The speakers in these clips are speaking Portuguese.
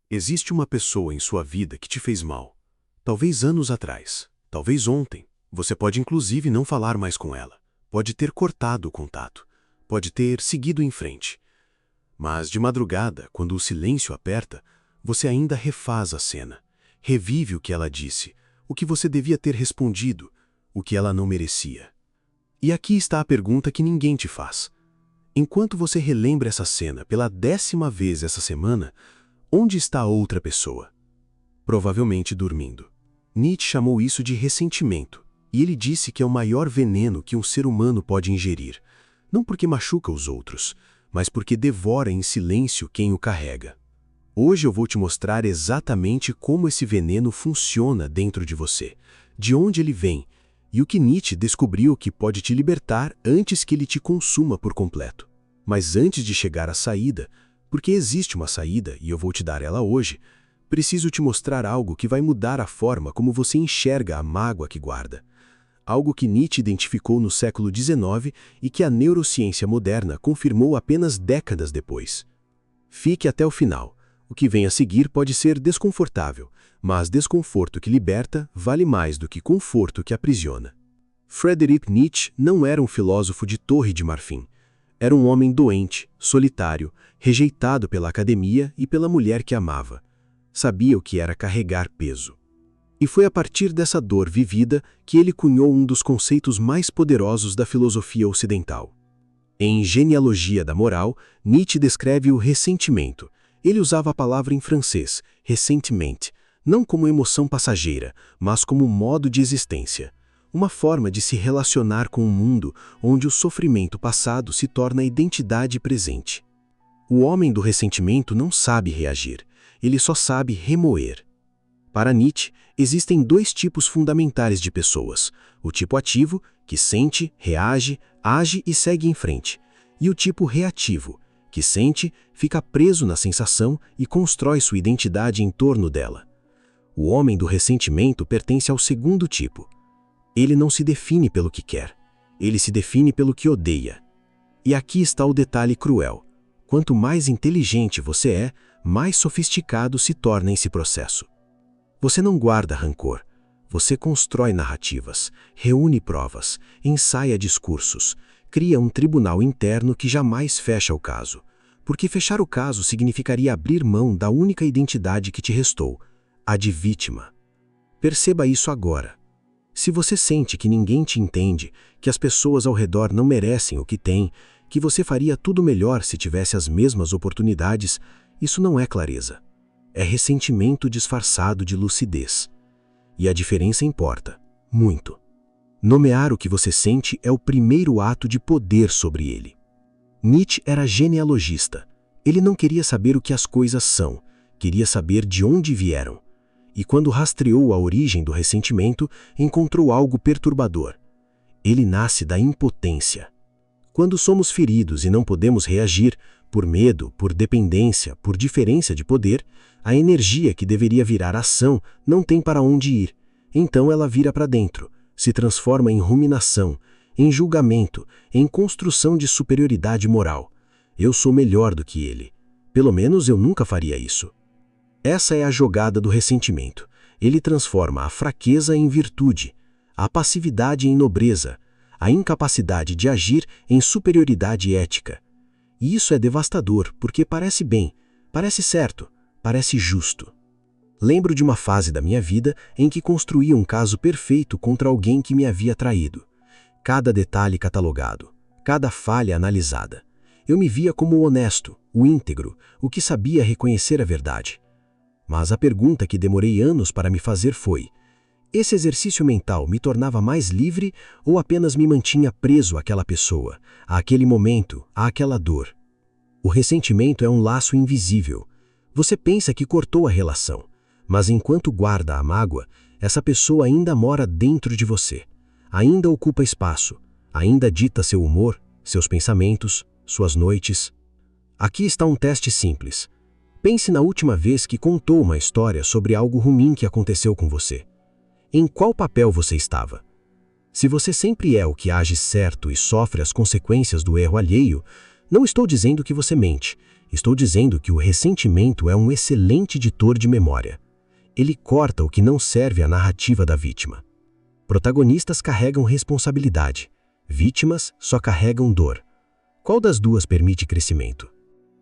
Existe uma pessoa em sua vida que te fez mal. Talvez anos atrás, talvez ontem. Você pode inclusive não falar mais com ela. Pode ter cortado o contato. Pode ter seguido em frente. Mas de madrugada, quando o silêncio aperta, você ainda refaz a cena. Revive o que ela disse, o que você devia ter respondido, o que ela não merecia. E aqui está a pergunta que ninguém te faz. Enquanto você relembra essa cena pela 10ª vez essa semana, onde está a outra pessoa? Provavelmente dormindo. Nietzsche chamou isso de ressentimento, e ele disse que é o maior veneno que um ser humano pode ingerir, não porque machuca os outros, mas porque devora em silêncio quem o carrega. Hoje eu vou te mostrar exatamente como esse veneno funciona dentro de você, de onde ele vem, e o que Nietzsche descobriu que pode te libertar antes que ele te consuma por completo. Mas antes de chegar à saída, porque existe uma saída e eu vou te dar ela hoje, preciso te mostrar algo que vai mudar a forma como você enxerga a mágoa que guarda. Algo que Nietzsche identificou no século XIX e que a neurociência moderna confirmou apenas décadas depois. Fique até o final. O que vem a seguir pode ser desconfortável, mas desconforto que liberta vale mais do que conforto que aprisiona. Friedrich Nietzsche não era um filósofo de Torre de Marfim. Era um homem doente, solitário, rejeitado pela academia e pela mulher que amava. Sabia o que era carregar peso. E foi a partir dessa dor vivida que ele cunhou um dos conceitos mais poderosos da filosofia ocidental. Em Genealogia da Moral, Nietzsche descreve o ressentimento. Ele usava a palavra em francês, ressentiment, não como emoção passageira, mas como modo de existência. Uma forma de se relacionar com um mundo onde o sofrimento passado se torna a identidade presente. O homem do ressentimento não sabe reagir, ele só sabe remoer. Para Nietzsche, existem dois tipos fundamentais de pessoas: o tipo ativo, que sente, reage, age e segue em frente, e o tipo reativo, que sente, fica preso na sensação e constrói sua identidade em torno dela. O homem do ressentimento pertence ao segundo tipo. Ele não se define pelo que quer, ele se define pelo que odeia. E aqui está o detalhe cruel. Quanto mais inteligente você é, mais sofisticado se torna esse processo. Você não guarda rancor, você constrói narrativas, reúne provas, ensaia discursos, cria um tribunal interno que jamais fecha o caso, porque fechar o caso significaria abrir mão da única identidade que te restou, a de vítima. Perceba isso agora. Se você sente que ninguém te entende, que as pessoas ao redor não merecem o que têm, que você faria tudo melhor se tivesse as mesmas oportunidades, isso não é clareza. É ressentimento disfarçado de lucidez. E a diferença importa, muito. Nomear o que você sente é o primeiro ato de poder sobre ele. Nietzsche era genealogista. Ele não queria saber o que as coisas são, queria saber de onde vieram. E quando rastreou a origem do ressentimento, encontrou algo perturbador. Ele nasce da impotência. Quando somos feridos e não podemos reagir, por medo, por dependência, por diferença de poder, a energia que deveria virar ação não tem para onde ir. Então ela vira para dentro, se transforma em ruminação, em julgamento, em construção de superioridade moral. Eu sou melhor do que ele. Pelo menos eu nunca faria isso. Essa é a jogada do ressentimento. Ele transforma a fraqueza em virtude, a passividade em nobreza, a incapacidade de agir em superioridade ética. E isso é devastador, porque parece bem, parece certo, parece justo. Lembro de uma fase da minha vida em que construí um caso perfeito contra alguém que me havia traído. Cada detalhe catalogado, cada falha analisada. Eu me via como o honesto, o íntegro, o que sabia reconhecer a verdade. Mas a pergunta que demorei anos para me fazer foi: esse exercício mental me tornava mais livre ou apenas me mantinha preso àquela pessoa, àquele momento, àquela dor? O ressentimento é um laço invisível. Você pensa que cortou a relação, mas enquanto guarda a mágoa, essa pessoa ainda mora dentro de você, ainda ocupa espaço, ainda dita seu humor, seus pensamentos, suas noites. Aqui está um teste simples. Pense na última vez que contou uma história sobre algo ruim que aconteceu com você. Em qual papel você estava? Se você sempre é o que age certo e sofre as consequências do erro alheio, não estou dizendo que você mente. Estou dizendo que o ressentimento é um excelente editor de memória. Ele corta o que não serve à narrativa da vítima. Protagonistas carregam responsabilidade. Vítimas só carregam dor. Qual das duas permite crescimento?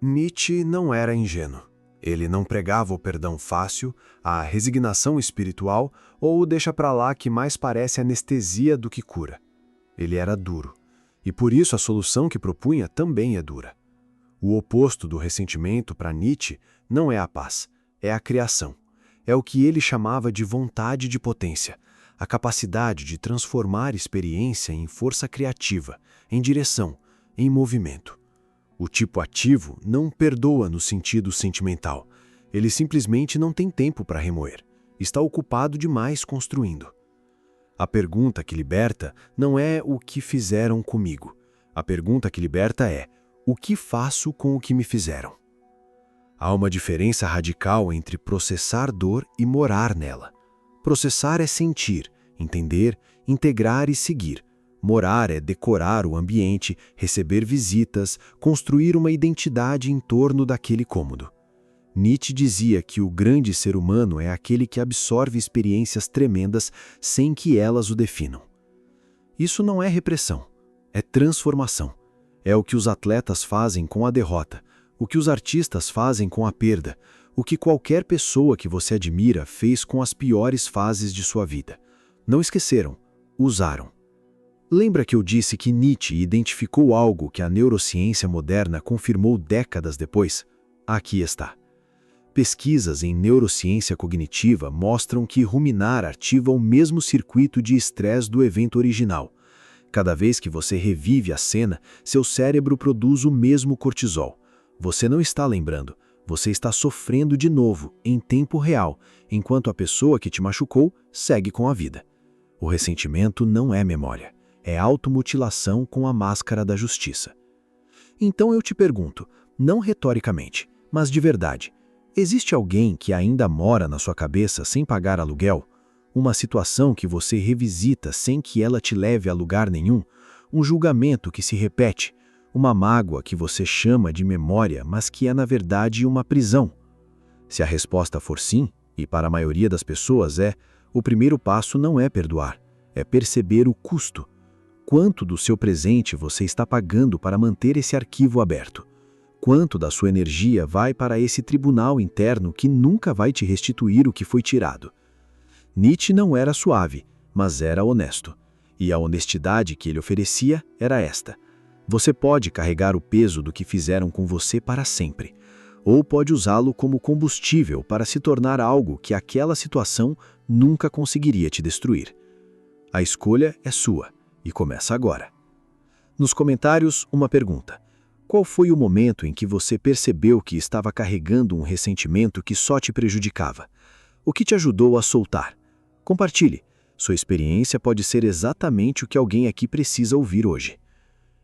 Nietzsche não era ingênuo. Ele não pregava o perdão fácil, a resignação espiritual ou o deixa pra lá que mais parece anestesia do que cura. Ele era duro. E por isso a solução que propunha também é dura. O oposto do ressentimento para Nietzsche não é a paz, é a criação. É o que ele chamava de vontade de potência, a capacidade de transformar experiência em força criativa, em direção, em movimento. O tipo ativo não perdoa no sentido sentimental. Ele simplesmente não tem tempo para remoer. Está ocupado demais construindo. A pergunta que liberta não é o que fizeram comigo. A pergunta que liberta é: o que faço com o que me fizeram? Há uma diferença radical entre processar dor e morar nela. Processar é sentir, entender, integrar e seguir. Morar é decorar o ambiente, receber visitas, construir uma identidade em torno daquele cômodo. Nietzsche dizia que o grande ser humano é aquele que absorve experiências tremendas sem que elas o definam. Isso não é repressão, é transformação. É o que os atletas fazem com a derrota, o que os artistas fazem com a perda, o que qualquer pessoa que você admira fez com as piores fases de sua vida. Não esqueceram, usaram. Lembra que eu disse que Nietzsche identificou algo que a neurociência moderna confirmou décadas depois? Aqui está. Pesquisas em neurociência cognitiva mostram que ruminar ativa o mesmo circuito de estresse do evento original. Cada vez que você revive a cena, seu cérebro produz o mesmo cortisol. Você não está lembrando, você está sofrendo de novo, em tempo real, enquanto a pessoa que te machucou segue com a vida. O ressentimento não é memória, é automutilação com a máscara da justiça. Então eu te pergunto, não retoricamente, mas de verdade, existe alguém que ainda mora na sua cabeça sem pagar aluguel? Uma situação que você revisita sem que ela te leve a lugar nenhum? Um julgamento que se repete? Uma mágoa que você chama de memória, mas que é na verdade uma prisão? Se a resposta for sim, e para a maioria das pessoas o primeiro passo não é perdoar, é perceber o custo. Quanto do seu presente você está pagando para manter esse arquivo aberto? Quanto da sua energia vai para esse tribunal interno que nunca vai te restituir o que foi tirado? Nietzsche não era suave, mas era honesto. E a honestidade que ele oferecia era esta: você pode carregar o peso do que fizeram com você para sempre, ou pode usá-lo como combustível para se tornar algo que aquela situação nunca conseguiria te destruir. A escolha é sua, e começa agora. Nos comentários, uma pergunta. Qual foi o momento em que você percebeu que estava carregando um ressentimento que só te prejudicava? O que te ajudou a soltar? Compartilhe. Sua experiência pode ser exatamente o que alguém aqui precisa ouvir hoje.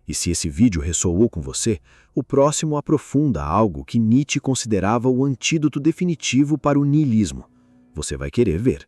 E se esse vídeo ressoou com você, o próximo aprofunda algo que Nietzsche considerava o antídoto definitivo para o niilismo. Você vai querer ver.